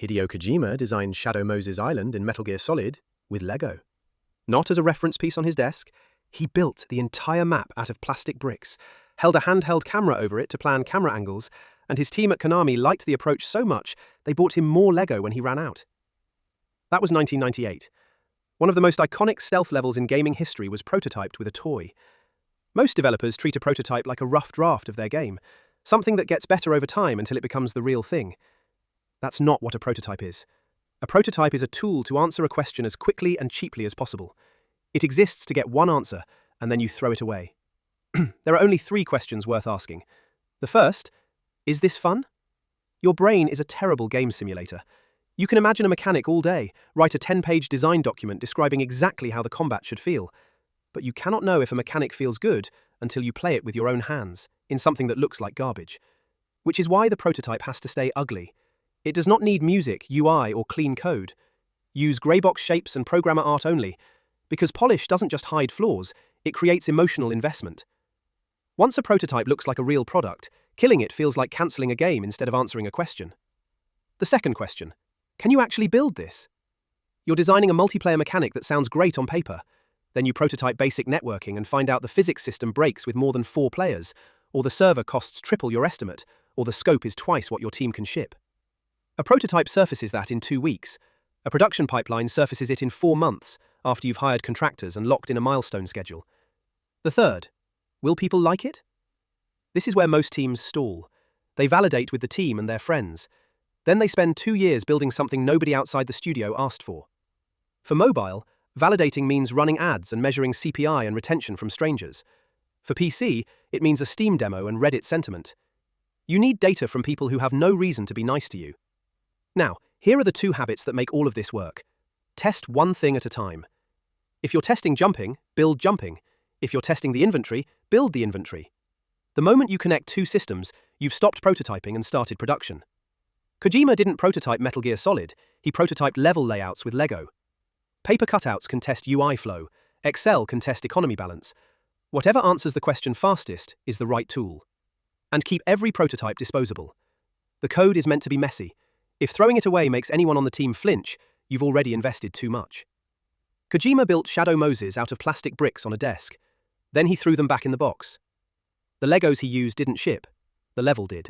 Hideo Kojima designed Shadow Moses Island in Metal Gear Solid with Lego. Not as a reference piece on his desk, he built the entire map out of plastic bricks, held a handheld camera over it to plan camera angles, and his team at Konami liked the approach so much they bought him more Lego when he ran out. That was 1998. One of the most iconic stealth levels in gaming history was prototyped with a toy. Most developers treat a prototype like a rough draft of their game, something that gets better over time until it becomes the real thing. That's not what a prototype is. A prototype is a tool to answer a question as quickly and cheaply as possible. It exists to get one answer, and then you throw it away. There are only 3 questions worth asking. The first, is this fun? Your brain is a terrible game simulator. You can imagine a mechanic all day, write a 10-page design document describing exactly how the combat should feel. But you cannot know if a mechanic feels good until you play it with your own hands, in something that looks like garbage. Which is why the prototype has to stay ugly. It does not need music, UI, or clean code. Use Greybox shapes and programmer art only, because polish doesn't just hide flaws, it creates emotional investment. Once a prototype looks like a real product, killing it feels like cancelling a game instead of answering a question. The second question, can you actually build this? You're designing a multiplayer mechanic that sounds great on paper. Then you prototype basic networking and find out the physics system breaks with more than 4 players, or the server costs triple your estimate, or the scope is twice what your team can ship. A prototype surfaces that in 2 weeks. A production pipeline surfaces it in 4 months after you've hired contractors and locked in a milestone schedule. The third, will people like it? This is where most teams stall. They validate with the team and their friends. Then they spend 2 years building something nobody outside the studio asked for. For mobile, validating means running ads and measuring CPI and retention from strangers. For PC, it means a Steam demo and Reddit sentiment. You need data from people who have no reason to be nice to you. Now, here are the 2 habits that make all of this work. Test one thing at a time. If you're testing jumping, build jumping. If you're testing the inventory, build the inventory. The moment you connect 2 systems, you've stopped prototyping and started production. Kojima didn't prototype Metal Gear Solid, he prototyped level layouts with Lego. Paper cutouts can test UI flow, Excel can test economy balance. Whatever answers the question fastest is the right tool. And keep every prototype disposable. The code is meant to be messy. If throwing it away makes anyone on the team flinch, you've already invested too much. Kojima built Shadow Moses out of plastic bricks on a desk. Then he threw them back in the box. The Legos he used didn't ship. The level did.